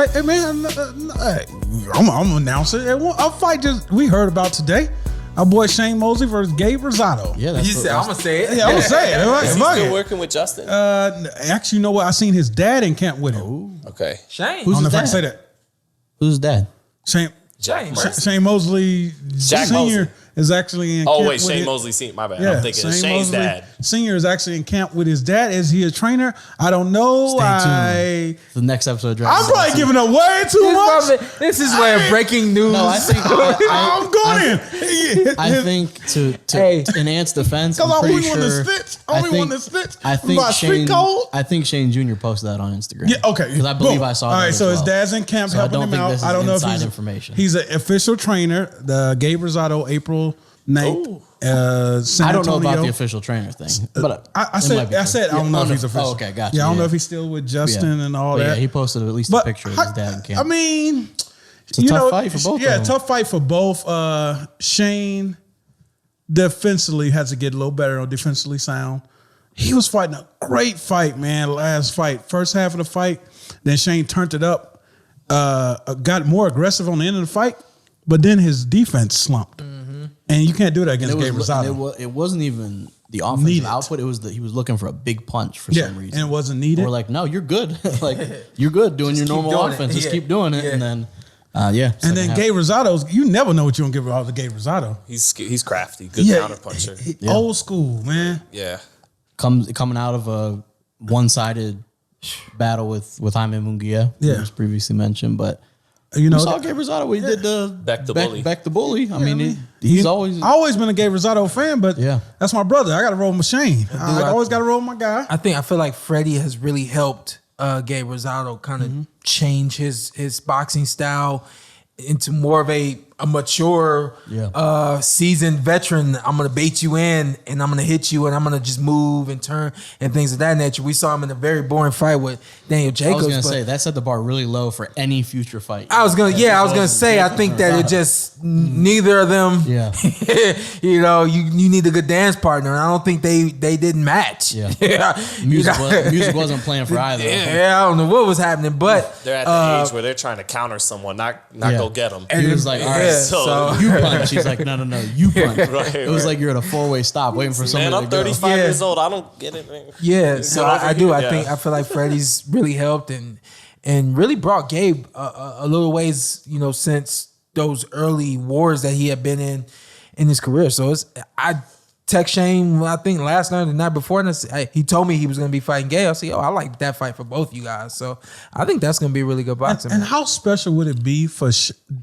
Hey man, hey, I'm announcing it. A fight we heard about today. Our boy Shane Mosley versus Gabe Rosado. Yeah, I'm gonna say it. Yeah, I'm gonna say it. Is he still working with Justin? Actually, you know what? I seen his dad in camp with him. Ooh. Okay. Shane. I don't know if I can say that. Who's his dad? Shane Mosley Jack Senior Mosley. is actually in camp. Oh wait, Shane with Mosley Senior. My bad. Yeah, I'm thinking of Shane Shane's Mosley dad. Senior is actually in camp with his dad. Is he a trainer? I don't know. Stay tuned. The next episode of Dragon I'm Ball probably Z. giving up way too much. This is where breaking news. No, I think I'm going. I think to enhance defense, Because I'm I pretty only want to sure. snitch. I think Shane Jr. posted that on Instagram. Yeah, okay. Because I believe Boom. I saw All that. right, as so well. his dad's in camp So I helping don't him think out. this is I don't know if inside information. he's an official trainer. The Gabe Rosado, April 9th. San I don't know about Antonio. the official trainer thing, but I said I don't know if he's official. Oh, okay, gotcha. Yeah, I don't know if he's still with Justin and all But that. yeah, he posted at least a picture of his dad in camp. I mean, it's a tough fight for both. Yeah, of them. tough fight for both. Shane defensively has to get a little better on defensively sound. He was fighting a great fight, man. Last fight, first half of the fight, then Shane turned it up, got more aggressive on the end of the fight, but then his defense slumped, and you can't do that against Gabe Rosado. It wasn't even the offensive output. It was that he was looking for a big punch for some reason, and it wasn't needed. We're like, no, you're good. Like you're good doing your normal offense. Just keep doing it, and then. And then Gabe Rosado's, you never know what you're gonna give out to Gabe Rosado. He's crafty, good counter puncher. Old school, man. Yeah. Coming out of a one-sided battle with Jaime Munguia, who was previously mentioned, but you know, we saw Gabe Rosado. We did the Beck the Bully. I mean, he's always been a Gabe Rosado fan, but that's my brother. I got to roll with Shane. I always got to roll with my guy. I feel like Freddie has really helped Gabe Rosado kind of change his boxing style into more of a mature, seasoned veteran. I'm gonna bait you in, and I'm gonna hit you, and I'm gonna just move and turn and things of that nature. We saw him in a very boring fight with Daniel Jacobs. I was gonna say that set the bar really low for any future fight. I was gonna say I think that it just neither of them. Yeah, you know, you need a good dance partner, and I don't think they didn't match. Yeah, music wasn't playing for either. Yeah, I don't know what was happening, but they're at the age where they're trying to counter someone, not go get them. And he was like, all right. So you punch. He's like, no, you punch. It was like you're at a 4-way stop waiting for somebody I'm to go. 35 years old. I don't get it, man. Yeah, so I do. I feel like Freddie's really helped and really brought Gabe a little ways, you know, since those early wars that he had been in his career. So I text Shane, I think last night or the night before, and he told me he was going to be fighting Gabe. I said, I like that fight for both you guys. So I think that's going to be a really good boxing. And how special would it be for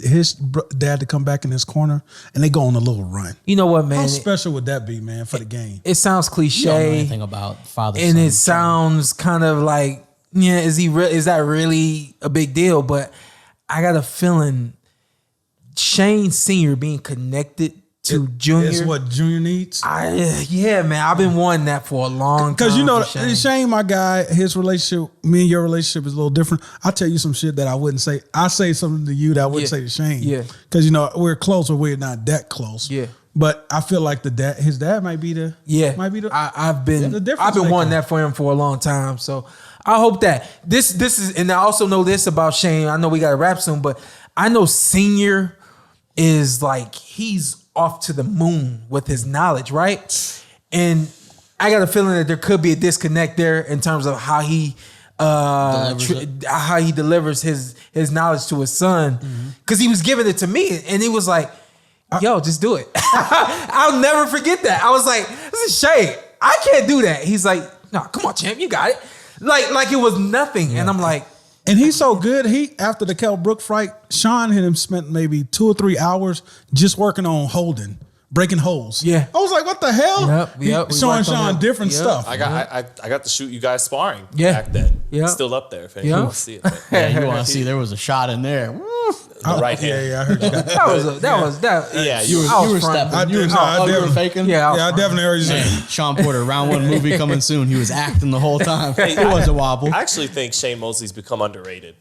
his dad to come back in his corner and they go on a little run? You know what, man? How special would that be, man, for the game? It sounds cliche. You don't know anything about father, and son, it sounds kind of like, is that really a big deal? But I got a feeling Shane Sr. being connected to Junior is what Junior needs. Man, I've been wanting that for a long time. Because you know, Shane, my guy, his relationship, me and your relationship is a little different. I'll tell you some shit that I wouldn't say. I say something to you that I wouldn't say to Shane. Yeah. Because you know we're close, but we're not that close. Yeah. But I feel like his dad might be the I've been wanting that for him for a long time. So I hope that this is, and I also know this about Shane. I know we got to wrap soon, but I know Senior is like he's off to the moon with his knowledge, right? And I got a feeling that there could be a disconnect there in terms of how he delivers his knowledge to his son, because he was giving it to me, and he was like, "Yo, just do it." I'll never forget that. I was like, "This is Shay. I can't do that." He's like, "No, come on, champ, you got it." Like it was nothing, and I'm like. And he's so good. After the Kell Brook fight, Shawn had him spent maybe 2 or 3 hours just working on breaking holes. Yeah, I was like, what the hell? Yep. Showing Shawn different stuff. I got to shoot you guys sparring back then. Yeah, still up there if anyone wants to see it. But. Yeah, you want to see there was a shot in there. The right hand. Yeah, I heard you. that. Yeah, you were stepping. You were faking. Yeah, I definitely heard you say. Shawn Porter, round 1 movie coming soon. He was acting the whole time. It was a wobble. I actually think Shane Mosley's become underrated.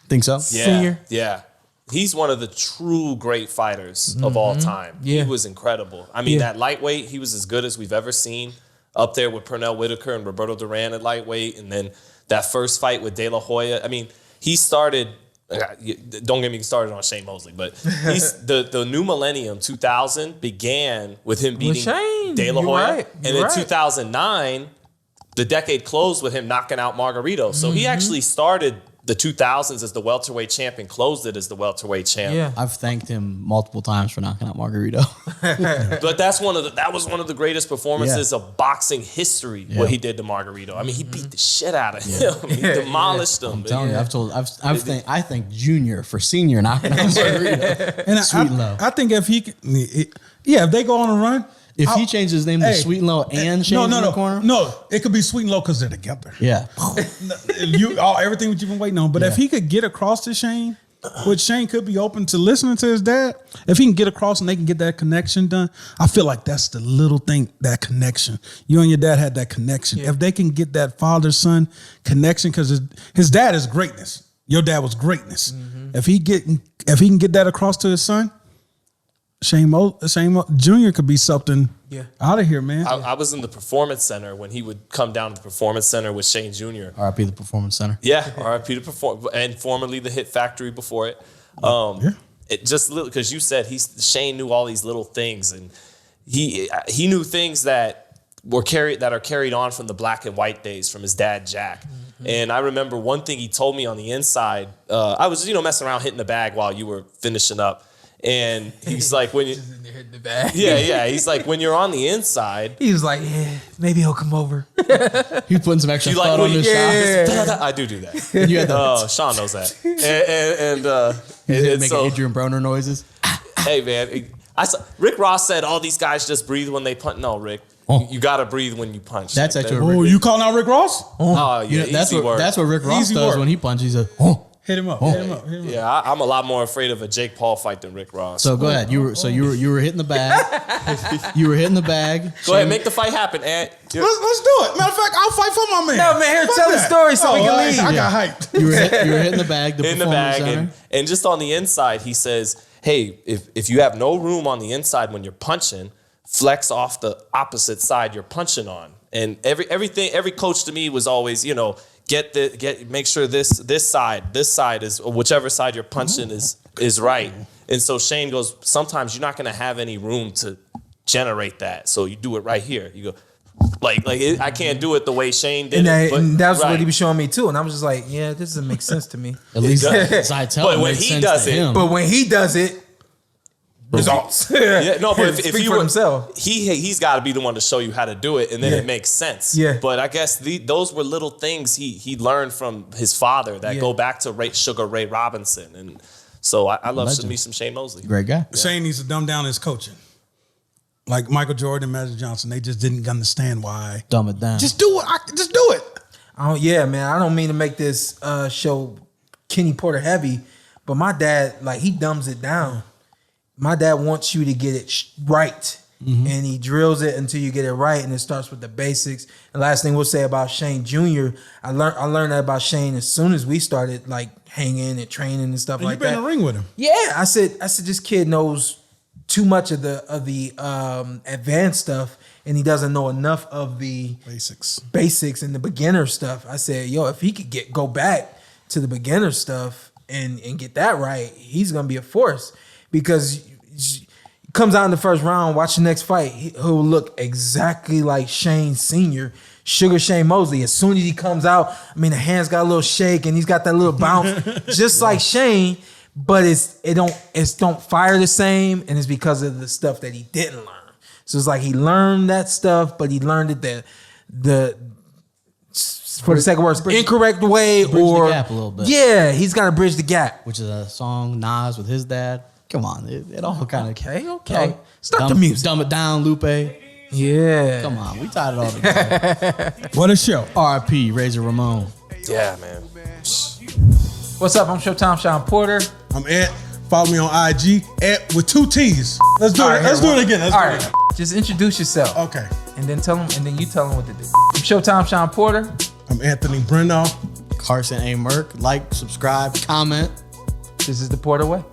Think so? Yeah. Senior? Yeah. He's one of the true great fighters of all time. Yeah. He was incredible. I mean, that lightweight, he was as good as we've ever seen. Up there with Pernell Whitaker and Roberto Duran at lightweight. And then that first fight with De La Hoya. I mean, he started Don't get me started on Shane Mosley, but the new millennium 2000 began with him beating De La Hoya, and in 2009, the decade closed with him knocking out Margarito. So he actually started the 2000s as the welterweight champ and closed it as the welterweight champ. Yeah. I've thanked him multiple times for knocking out Margarito. But that was one of the greatest performances of boxing history. What he did to Margarito. I mean, he beat the shit out of him. He demolished him. I'm telling you, I think Junior for Senior knocking out Margarito. And Sweet Low. I think if he, if they go on a run. If he changed his name to Sweet and Low and Shane's in the corner? No, it could be Sweet and Low because they're together. Yeah. Everything that you've been waiting on. But if he could get across to Shane, which Shane could be open to listening to his dad, if he can get across and they can get that connection done, I feel like that's the little thing, that connection. You and your dad had that connection. Yeah. If they can get that father-son connection, because his dad is greatness. Your dad was greatness. Mm-hmm. If he can get that across to his son, Shane Jr. could be something out of here, man. I was in the Performance Center when he would come down to the Performance Center with Shane Jr. R.I.P. the Performance Center. Yeah, R.I.P. the and formerly the Hit Factory before it. It just because you said Shane knew all these little things, and he knew things that are carried on from the black and white days from his dad Jack. Mm-hmm. And I remember one thing he told me on the inside. I was messing around hitting the bag while you were finishing up. And he's like, when you hit the bag. Yeah. He's like, when you're on the inside. He was like, maybe he'll come over. He's putting some extra thought on his shot. I do that. Shawn knows that. And making Adrian Broner noises. Hey man, Rick Ross said all these guys just breathe when they punch. No, Rick. You gotta breathe when you punch. That's actually. You calling out Rick Ross? That's what Rick Ross does when he punches. He's like, Hit him up. Yeah, I'm a lot more afraid of a Jake Paul fight than Rick Ross. So go ahead. You were hitting the bag. You were hitting the bag. Go ahead, make the fight happen, Ant. Let's do it. Matter of fact, I'll fight for my man. No, man, tell the story so we can leave. I got hyped. You were hitting the bag. In the bag, and just on the inside, he says, "Hey, if you have no room on the inside when you're punching, flex off the opposite side you're punching on." And every coach to me was always, make sure this side is whichever side you're punching is right. And so Shane goes, sometimes you're not going to have any room to generate that, so you do it right here. You go I can't do it the way Shane did it. And that's what he was showing me too. And I was just like, yeah, this doesn't make sense to me. At least Zittel. But when he does it, but when he does it. Results. But if you for himself, he's got to be the one to show you how to do it, and then it makes sense. Yeah. But I guess those were little things he learned from his father that go back to Sugar Ray Robinson, and so I love me some Shane Mosley. Great guy. Yeah. Shane needs to dumb down his coaching. Like Michael Jordan and Magic Johnson, they just didn't understand why. Dumb it down. Just do it. Just do it. Man. I don't mean to make this show Kenny Porter heavy, but my dad, he dumbs it down. My dad wants you to get it right, and he drills it until you get it right, and it starts with the basics. And last thing we'll say about Shane Jr., I learned that about Shane as soon as we started hanging and training and stuff like that. You've been in the ring with him. Yeah, I said this kid knows too much of the advanced stuff, and he doesn't know enough of the basics and the beginner stuff. I said, if he could go back to the beginner stuff and get that right, he's gonna be a force. Because he comes out in the first round, watch the next fight, he'll look exactly like Shane Sr., Sugar Shane Mosley. As soon as he comes out, the hands got a little shake and he's got that little bounce, just like Shane, but it don't fire the same, and it's because of the stuff that he didn't learn. So it's like he learned that stuff, but he learned it for the sake of words, incorrect way, or the gap a little bit. Yeah, he's got to bridge the gap, which is a song Nas with his dad. Come on, it all kind of okay. Stop the music. Dumb it down, Lupe. Yeah. Come on, we tied it all together. What a show. R.I.P. Razor Ramon. Yeah, man. What's up? I'm Showtime Shawn Porter. I'm Ed. Follow me on IG, Ed with 2 T's. Let's do it. Let's do it again. Just introduce yourself. Okay. And then you tell them what to do. I'm Showtime Shawn Porter. I'm Anthony Brenagh. Carson Merk. Like, subscribe, comment. This is the Porter Way.